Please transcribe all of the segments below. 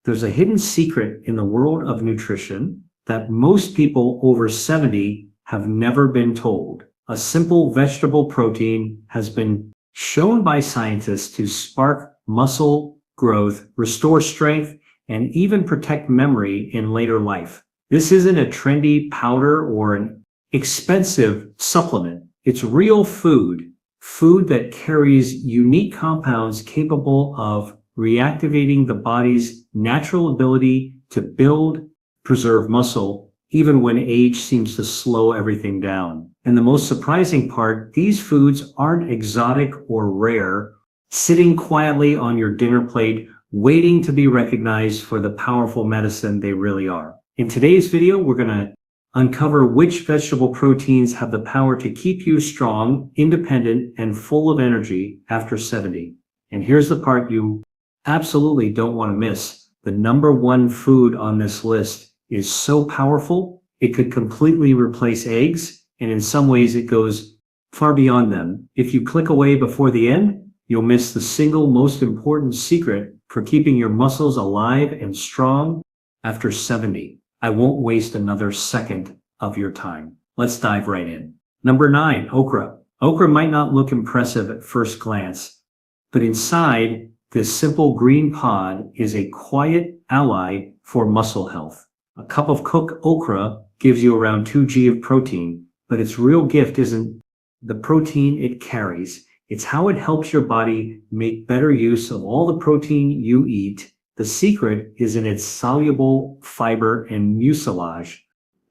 There's a hidden secret in the world of nutrition that most people over 70 have never been told. A simple vegetable protein has been shown by scientists to spark muscle growth, restore strength, and even protect memory in later life. This isn't a trendy powder or an expensive supplement. It's real food that carries unique compounds capable of reactivating the body's natural ability to build, preserve muscle, even when age seems to slow everything down. And the most surprising part, these foods aren't exotic or rare, sitting quietly on your dinner plate, waiting to be recognized for the powerful medicine they really are. In today's video, we're going to uncover which vegetable proteins have the power to keep you strong, independent, and full of energy after 70. And here's the part you absolutely don't want to miss. The number one food on this list is so powerful, it could completely replace eggs, and in some ways it goes far beyond them. If you click away before the end, you'll miss the single most important secret for keeping your muscles alive and strong after 70. I won't waste another second of your time. Let's dive right in. Number 9, okra. Okra might not look impressive at first glance, but inside, this simple green pod is a quiet ally for muscle health. A cup of cooked okra gives you around 2 g of protein, but its real gift isn't the protein it carries. It's how it helps your body make better use of all the protein you eat. The secret is in its soluble fiber and mucilage,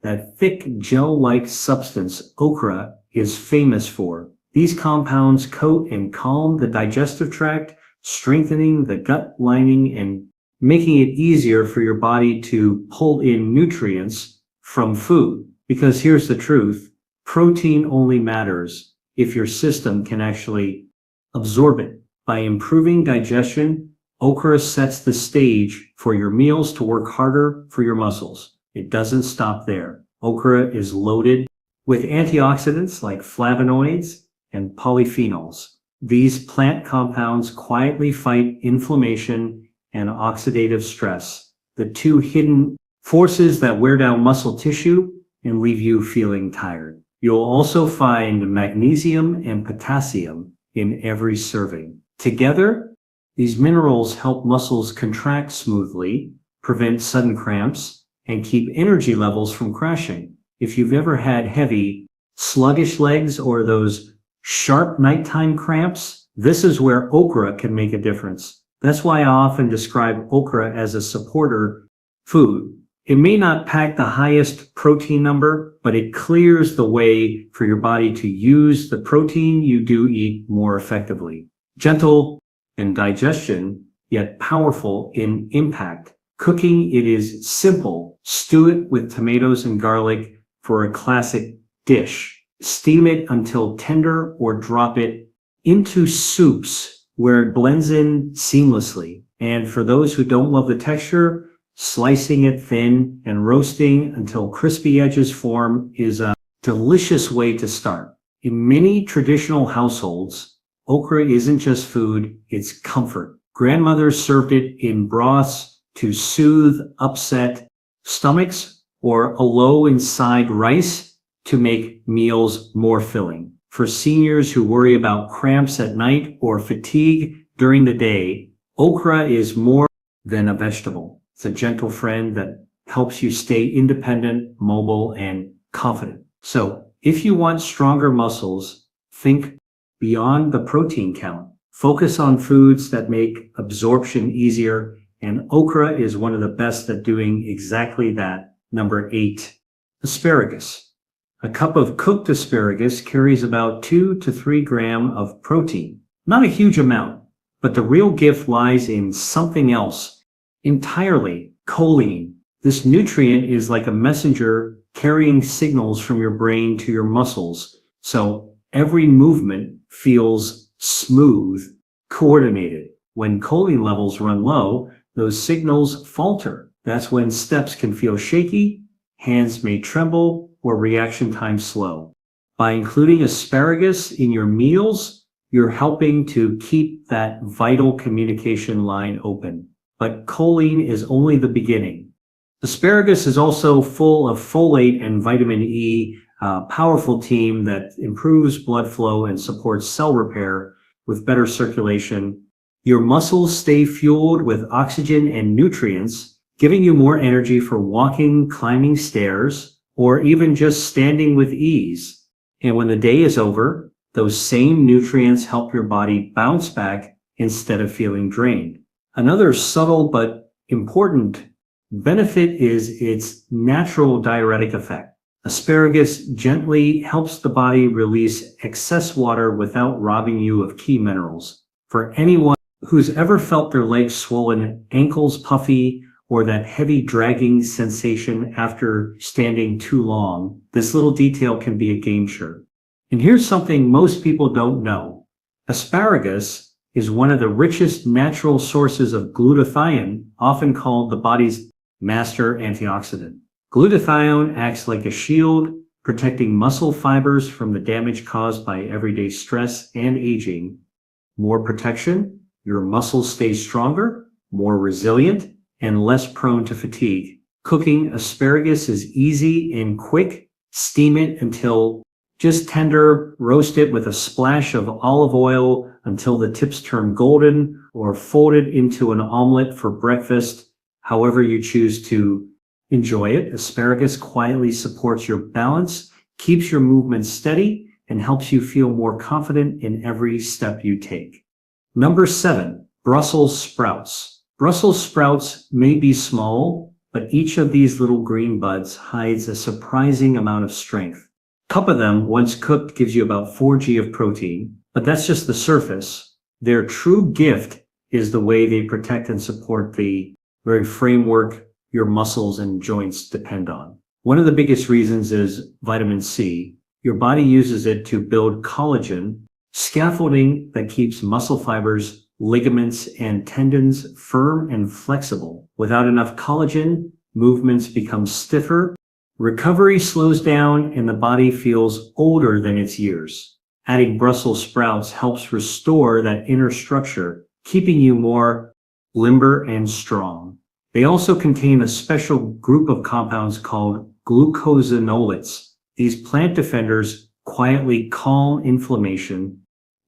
that thick gel-like substance okra is famous for. These compounds coat and calm the digestive tract, strengthening the gut lining and making it easier for your body to pull in nutrients from food. Because here's the truth, protein only matters if your system can actually absorb it. By improving digestion, okra sets the stage for your meals to work harder for your muscles. It doesn't stop there. Okra is loaded with antioxidants like flavonoids and polyphenols. These plant compounds quietly fight inflammation and oxidative stress, the two hidden forces that wear down muscle tissue and leave you feeling tired. You'll also find magnesium and potassium in every serving. Together, these minerals help muscles contract smoothly, prevent sudden cramps, and keep energy levels from crashing. If you've ever had heavy, sluggish legs or those sharp nighttime cramps, this is where okra can make a difference. That's why I often describe okra as a supporter food. It may not pack the highest protein number, but it clears the way for your body to use the protein you do eat more effectively. Gentle in digestion, yet powerful in impact. Cooking it is simple. Stew it with tomatoes and garlic for a classic dish. Steam it until tender or drop it into soups where it blends in seamlessly. And for those who don't love the texture, slicing it thin and roasting until crispy edges form is a delicious way to start. In many traditional households, okra isn't just food, it's comfort. Grandmothers served it in broths to soothe upset stomachs or aloe inside rice to make meals more filling. For seniors who worry about cramps at night or fatigue during the day, okra is more than a vegetable. It's a gentle friend that helps you stay independent, mobile, and confident. So if you want stronger muscles, think beyond the protein count. Focus on foods that make absorption easier, and okra is one of the best at doing exactly that. Number 8, asparagus. A cup of cooked asparagus carries about 2 to 3 grams of protein. Not a huge amount, but the real gift lies in something else entirely, choline. This nutrient is like a messenger carrying signals from your brain to your muscles, so every movement feels smooth, coordinated. When choline levels run low, those signals falter. That's when steps can feel shaky, hands may tremble, or reaction time slow. By including asparagus in your meals, you're helping to keep that vital communication line open. but choline is only the beginning. Asparagus is also full of folate and vitamin E, a powerful team that improves blood flow and supports cell repair with better circulation. Your muscles stay fueled with oxygen and nutrients, giving you more energy for walking, climbing stairs, or even just standing with ease. And when the day is over, those same nutrients help your body bounce back instead of feeling drained. Another subtle but important benefit is its natural diuretic effect. Asparagus gently helps the body release excess water without robbing you of key minerals. For anyone who's ever felt their legs swollen, ankles puffy, or that heavy dragging sensation after standing too long, this little detail can be a game changer. And here's something most people don't know. Asparagus is one of the richest natural sources of glutathione, often called the body's master antioxidant. Glutathione acts like a shield, protecting muscle fibers from the damage caused by everyday stress and aging. More protection, your muscles stay stronger, more resilient, and less prone to fatigue. Cooking asparagus is easy and quick. Steam it until just tender, roast it with a splash of olive oil until the tips turn golden, or fold it into an omelet for breakfast. However you choose to enjoy it, asparagus quietly supports your balance, keeps your movement steady, and helps you feel more confident in every step you take. Number 7, Brussels sprouts. Brussels sprouts may be small, but each of these little green buds hides a surprising amount of strength. A cup of them, once cooked, gives you about 4 g of protein, but that's just the surface. Their true gift is the way they protect and support the very framework your muscles and joints depend on. One of the biggest reasons is vitamin C. Your body uses it to build collagen, scaffolding that keeps muscle fibers, ligaments, and tendons firm and flexible. Without enough collagen, movements become stiffer, recovery slows down, and the body feels older than its years. Adding Brussels sprouts helps restore that inner structure, keeping you more limber and strong. They also contain a special group of compounds called glucosinolates. These plant defenders quietly calm inflammation,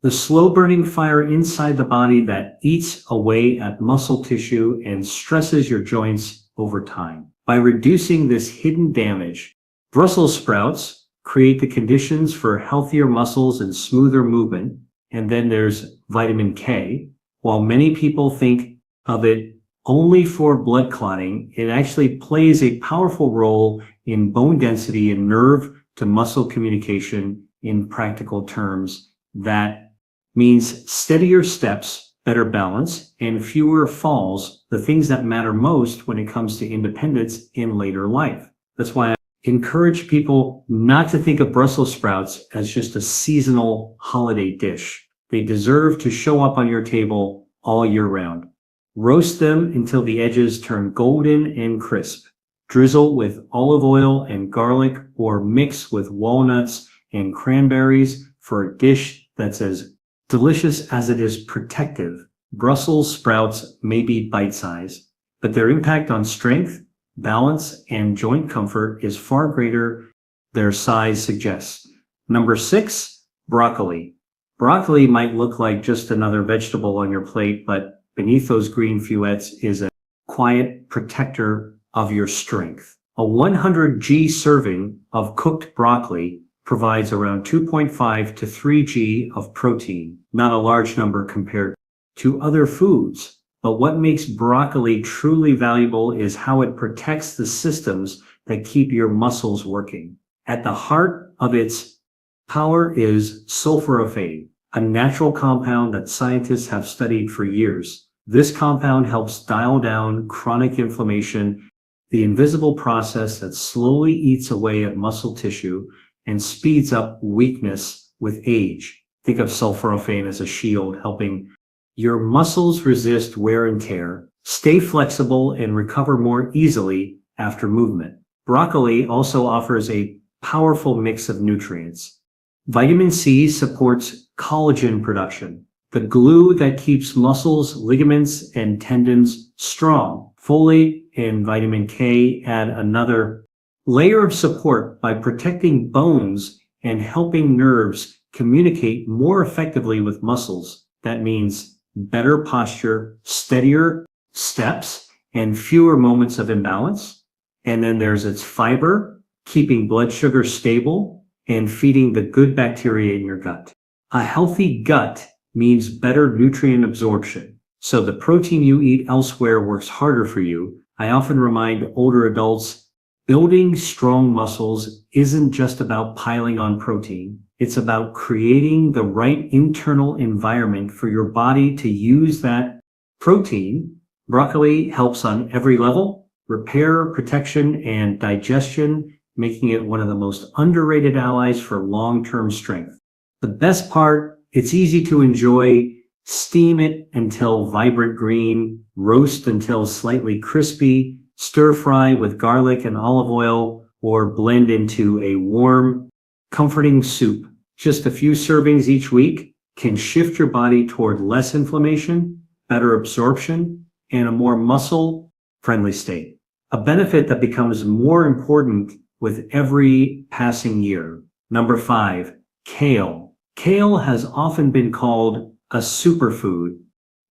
the slow-burning fire inside the body that eats away at muscle tissue and stresses your joints over time. By reducing this hidden damage, Brussels sprouts create the conditions for healthier muscles and smoother movement. And then there's vitamin K. While many people think of it only for blood clotting, it actually plays a powerful role in bone density and nerve to muscle communication. In practical terms, that means steadier steps, better balance, and fewer falls, the things that matter most when it comes to independence in later life. That's why I encourage people not to think of Brussels sprouts as just a seasonal holiday dish. They deserve to show up on your table all year round. Roast them until the edges turn golden and crisp. Drizzle with olive oil and garlic, or mix with walnuts and cranberries for a dish that's as delicious as it is protective. Brussels sprouts may be bite-sized, but their impact on strength, balance, and joint comfort is far greater than their size suggests. Number 6, broccoli. Broccoli might look like just another vegetable on your plate, but beneath those green feuillettes is a quiet protector of your strength. A 100 g serving of cooked broccoli provides around 2.5 to 3 g of protein, not a large number compared to other foods. But what makes broccoli truly valuable is how it protects the systems that keep your muscles working. At the heart of its power is sulforaphane, a natural compound that scientists have studied for years. This compound helps dial down chronic inflammation, the invisible process that slowly eats away at muscle tissue and speeds up weakness with age. Think of sulforaphane as a shield, helping your muscles resist wear and tear, stay flexible, and recover more easily after movement. Broccoli also offers a powerful mix of nutrients. Vitamin C supports collagen production, the glue that keeps muscles, ligaments, and tendons strong. Folate and vitamin K add another layer of support by protecting bones and helping nerves communicate more effectively with muscles. That means better posture, steadier steps, and fewer moments of imbalance. And then there's its fiber, keeping blood sugar stable and feeding the good bacteria in your gut. A healthy gut means better nutrient absorption. So the protein you eat elsewhere works harder for you. I often remind older adults, building strong muscles isn't just about piling on protein. It's about creating the right internal environment for your body to use that protein. Broccoli helps on every level: repair, protection, and digestion, making it one of the most underrated allies for long-term strength. The best part, it's easy to enjoy. Steam it until vibrant green, roast until slightly crispy, stir fry with garlic and olive oil, or blend into a warm, comforting soup. Just a few servings each week can shift your body toward less inflammation, better absorption, and a more muscle-friendly state. A benefit that becomes more important with every passing year. Number 5, kale. Kale has often been called a superfood,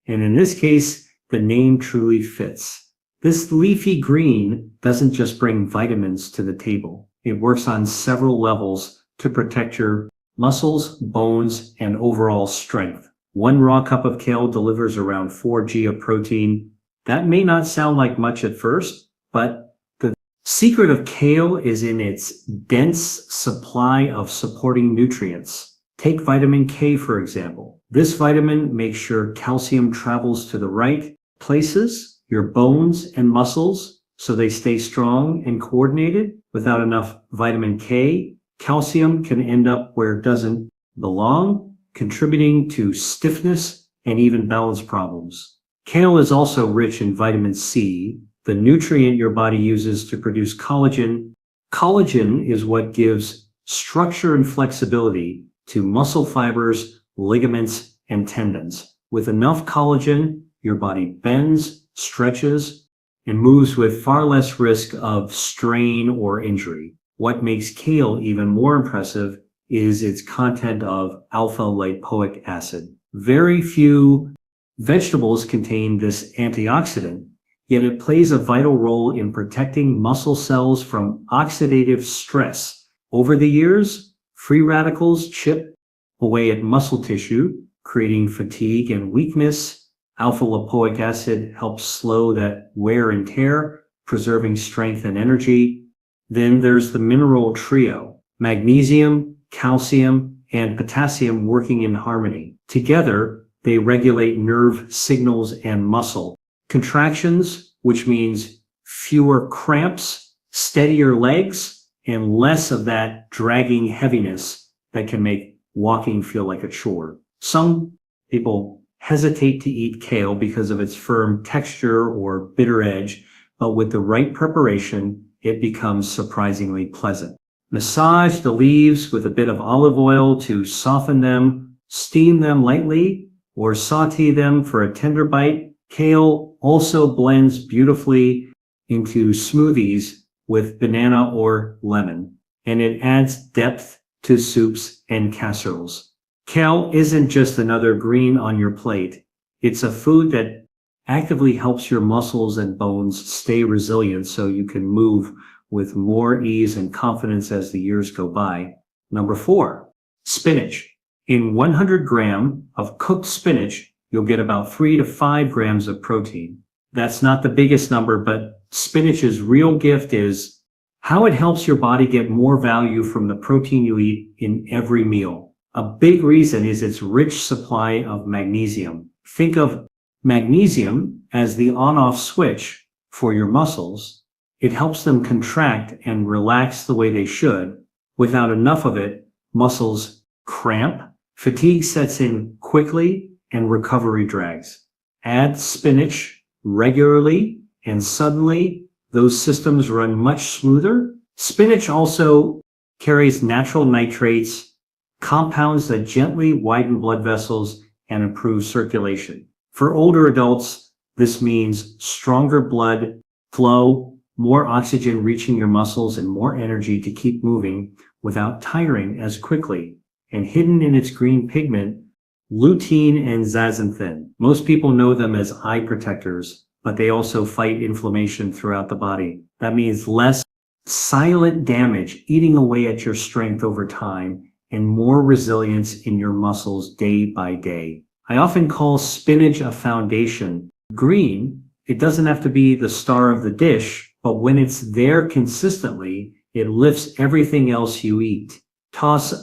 and in this case, the name truly fits. This leafy green doesn't just bring vitamins to the table. It works on several levels to protect your muscles, bones, and overall strength. One raw cup of kale delivers around 4 g of protein. That may not sound like much at first, but the secret of kale is in its dense supply of supporting nutrients. Take vitamin K, for example. This vitamin makes sure calcium travels to the right places, your bones and muscles, so they stay strong and coordinated. Without enough vitamin K, calcium can end up where it doesn't belong, contributing to stiffness and even balance problems. Kale is also rich in vitamin C, the nutrient your body uses to produce collagen. Collagen is what gives structure and flexibility to muscle fibers, ligaments, and tendons. With enough collagen, your body bends, stretches, and moves with far less risk of strain or injury. What makes kale even more impressive is its content of alpha-lipoic acid. Very few vegetables contain this antioxidant, yet it plays a vital role in protecting muscle cells from oxidative stress. Over the years, free radicals chip away at muscle tissue, creating fatigue and weakness. Alpha-lipoic acid helps slow that wear and tear, preserving strength and energy. Then there's the mineral trio: magnesium, calcium, and potassium working in harmony. Together, they regulate nerve signals and muscle contractions, which means fewer cramps, steadier legs, and less of that dragging heaviness that can make walking feel like a chore. Some people hesitate to eat kale because of its firm texture or bitter edge, but with the right preparation, it becomes surprisingly pleasant. Massage the leaves with a bit of olive oil to soften them, steam them lightly, or saute them for a tender bite. Kale also blends beautifully into smoothies with banana or lemon, and it adds depth to soups and casseroles. Kale isn't just another green on your plate. It's a food that actively helps your muscles and bones stay resilient so you can move with more ease and confidence as the years go by. Number 4, spinach. In 100 grams of cooked spinach, you'll get about 3 to 5 grams of protein. That's not the biggest number, but spinach's real gift is how it helps your body get more value from the protein you eat in every meal. A big reason is its rich supply of magnesium. Think of magnesium as the on-off switch for your muscles. It helps them contract and relax the way they should. Without enough of it, muscles cramp, fatigue sets in quickly, and recovery drags. Add spinach regularly, and suddenly those systems run much smoother. Spinach also carries natural nitrates, compounds that gently widen blood vessels and improve circulation. For older adults, this means stronger blood flow, more oxygen reaching your muscles, and more energy to keep moving without tiring as quickly. And hidden in its green pigment, lutein and zeaxanthin. Most people know them as eye protectors, but they also fight inflammation throughout the body. That means less silent damage eating away at your strength over time and more resilience in your muscles day by day. I often call spinach a foundation. Green, it doesn't have to be the star of the dish, but when it's there consistently, it lifts everything else you eat. Toss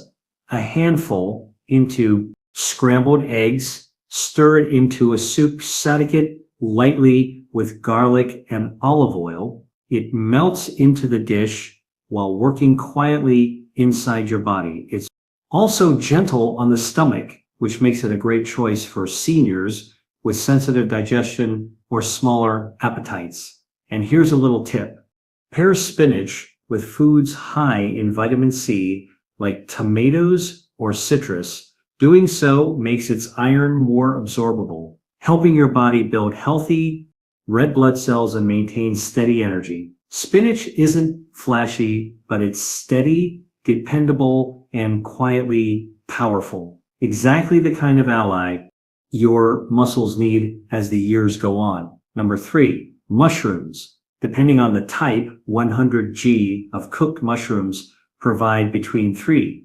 a handful into scrambled eggs, stir it into a soup, sauté it lightly with garlic and olive oil. It melts into the dish while working quietly inside your body. It's also gentle on the stomach, which makes it a great choice for seniors with sensitive digestion or smaller appetites. And here's a little tip. Pair spinach with foods high in vitamin C like tomatoes or citrus. Doing so makes its iron more absorbable, helping your body build healthy red blood cells and maintain steady energy. Spinach isn't flashy, but it's steady, dependable, and quietly powerful. Exactly the kind of ally your muscles need as the years go on. Number 3, mushrooms. Depending on the type, 100 g of cooked mushrooms provide between 3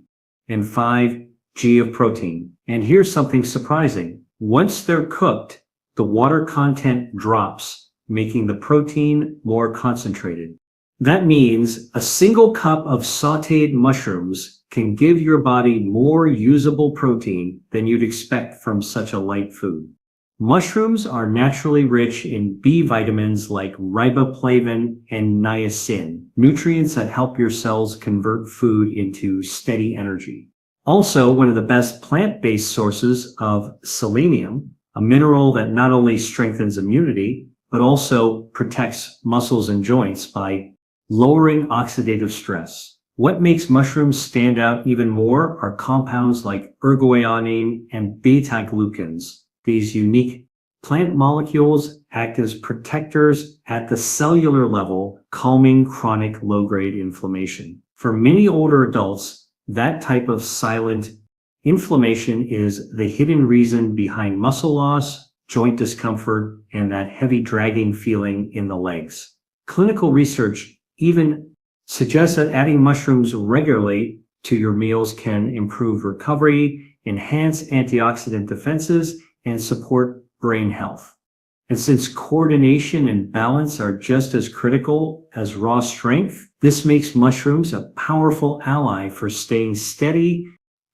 and 5 g of protein. And here's something surprising. Once they're cooked, the water content drops, making the protein more concentrated. That means a single cup of sautéed mushrooms can give your body more usable protein than you'd expect from such a light food. Mushrooms are naturally rich in B vitamins like riboflavin and niacin, nutrients that help your cells convert food into steady energy. Also, one of the best plant-based sources of selenium, a mineral that not only strengthens immunity, but also protects muscles and joints by lowering oxidative stress. What makes mushrooms stand out even more are compounds like ergoionine and beta-glucans. These unique plant molecules act as protectors at the cellular level, calming chronic low-grade inflammation. For many older adults, that type of silent inflammation is the hidden reason behind muscle loss, joint discomfort, and that heavy dragging feeling in the legs. Clinical research even suggests that adding mushrooms regularly to your meals can improve recovery, enhance antioxidant defenses, and support brain health. And since coordination and balance are just as critical as raw strength, this makes mushrooms a powerful ally for staying steady,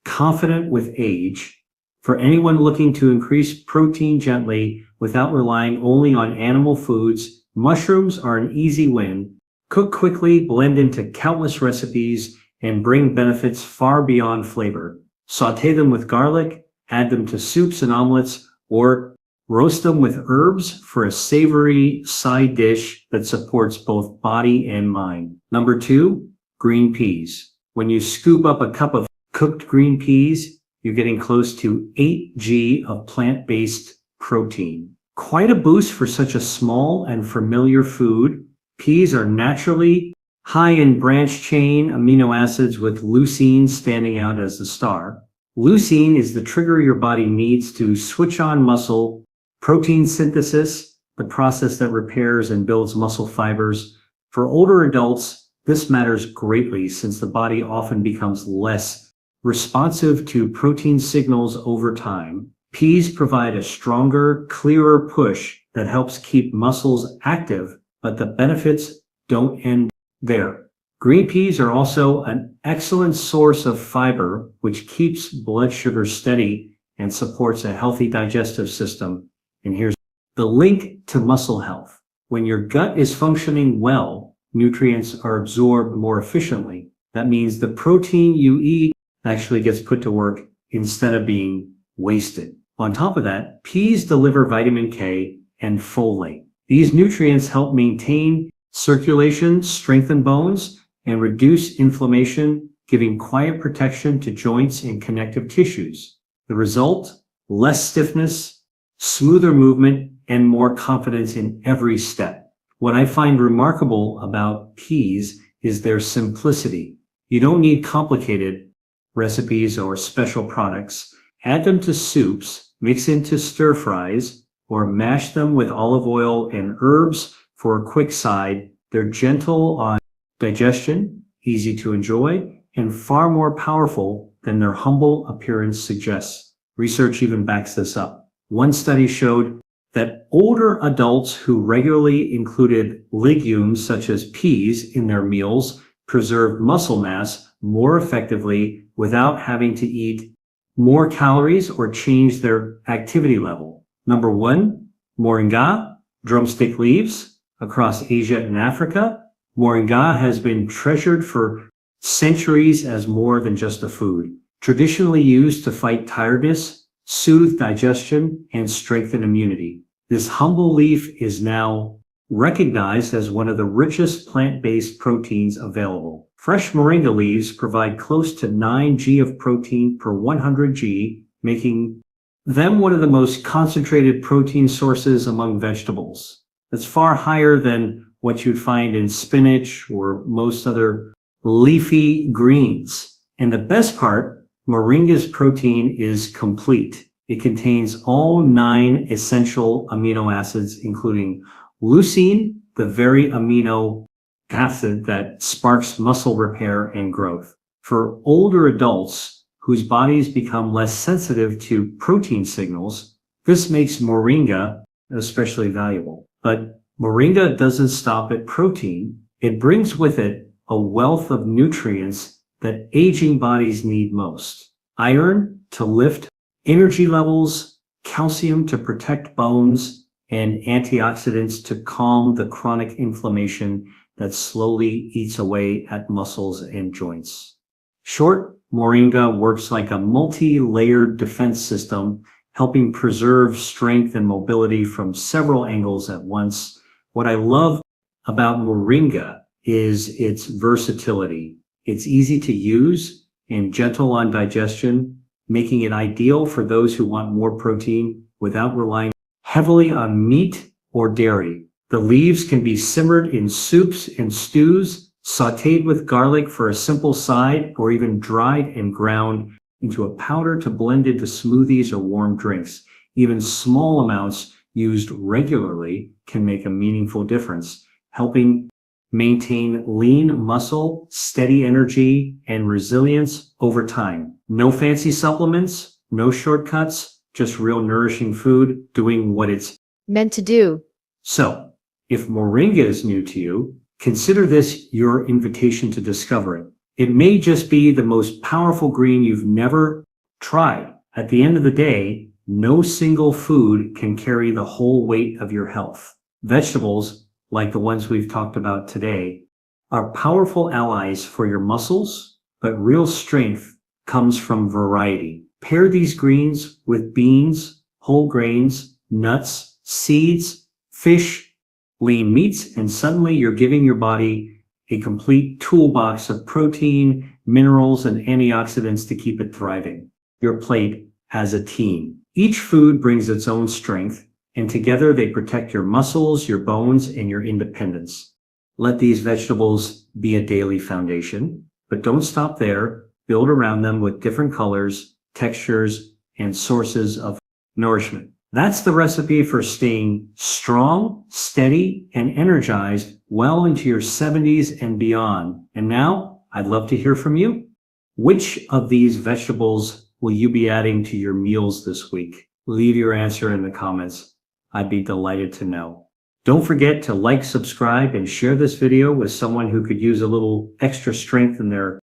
confident with age. For anyone looking to increase protein gently without relying only on animal foods, mushrooms are an easy win. Cook quickly, blend into countless recipes, and bring benefits far beyond flavor. Sauté them with garlic, add them to soups and omelets, or roast them with herbs for a savory side dish that supports both body and mind. Number 2, green peas. When you scoop up a cup of cooked green peas, you're getting close to 8 g of plant-based protein. Quite a boost for such a small and familiar food. Peas are naturally high in branched-chain amino acids with leucine standing out as the star. Leucine is the trigger your body needs to switch on muscle protein synthesis, the process that repairs and builds muscle fibers. For older adults, this matters greatly since the body often becomes less responsive to protein signals over time. Peas provide a stronger, clearer push that helps keep muscles active, but the benefits don't end there. Green peas are also an excellent source of fiber, which keeps blood sugar steady and supports a healthy digestive system. And here's the link to muscle health. When your gut is functioning well, nutrients are absorbed more efficiently. That means the protein you eat actually gets put to work instead of being wasted. On top of that, peas deliver vitamin K and folate. These nutrients help maintain circulation, strengthen bones, and reduce inflammation, giving quiet protection to joints and connective tissues. The result? less stiffness, smoother movement, and more confidence in every step. What I find remarkable about peas is their simplicity. You don't need complicated recipes or special products. Add them to soups, mix into stir fries, or mash them with olive oil and herbs for a quick side. They're gentle on digestion, easy to enjoy, and far more powerful than their humble appearance suggests. Research even backs this up. One study showed that older adults who regularly included legumes such as peas in their meals preserved muscle mass more effectively without having to eat more calories or change their activity level. Number 1, moringa, drumstick leaves. Across Asia and Africa, moringa has been treasured for centuries as more than just a food. Traditionally used to fight tiredness, soothe digestion, and strengthen immunity. This humble leaf is now recognized as one of the richest plant-based proteins available. Fresh moringa leaves provide close to 9 g of protein per 100 g, making them one of the most concentrated protein sources among vegetables. That's far higher than what you'd find in spinach or most other leafy greens. And the best part, moringa's protein is complete. It contains all 9 essential amino acids, including leucine, the very amino acid that sparks muscle repair and growth. For older adults whose bodies become less sensitive to protein signals, this makes moringa especially valuable. But moringa doesn't stop at protein. It brings with it a wealth of nutrients that aging bodies need most. Iron to lift energy levels, calcium to protect bones, and antioxidants to calm the chronic inflammation that slowly eats away at muscles and joints. Short, moringa works like a multi-layered defense system, helping preserve strength and mobility from several angles at once. What I love about moringa is its versatility. It's easy to use and gentle on digestion, making it ideal for those who want more protein without relying heavily on meat or dairy. The leaves can be simmered in soups and stews, sautéed with garlic for a simple side, or even dried and ground into a powder to blend into smoothies or warm drinks. Even small amounts used regularly can make a meaningful difference, helping maintain lean muscle, steady energy, and resilience over time. No fancy supplements, no shortcuts, just real nourishing food doing what it's meant to do. So, if moringa is new to you, consider this your invitation to discover it. It may just be the most powerful green you've never tried. At the end of the day, no single food can carry the whole weight of your health. Vegetables, like the ones we've talked about today, are powerful allies for your muscles, but real strength comes from variety. Pair these greens with beans, whole grains, nuts, seeds, fish, lean meats, and suddenly you're giving your body a complete toolbox of protein, minerals, and antioxidants to keep it thriving. Your plate as a team. Each food brings its own strength, and together they protect your muscles, your bones, and your independence. Let these vegetables be a daily foundation, but don't stop there. Build around them with different colors, textures, and sources of nourishment. That's the recipe for staying strong, steady, and energized well into your 70s and beyond. And now, I'd love to hear from you. Which of these vegetables will you be adding to your meals this week? Leave your answer in the comments. I'd be delighted to know. Don't forget to like, subscribe, and share this video with someone who could use a little extra strength in their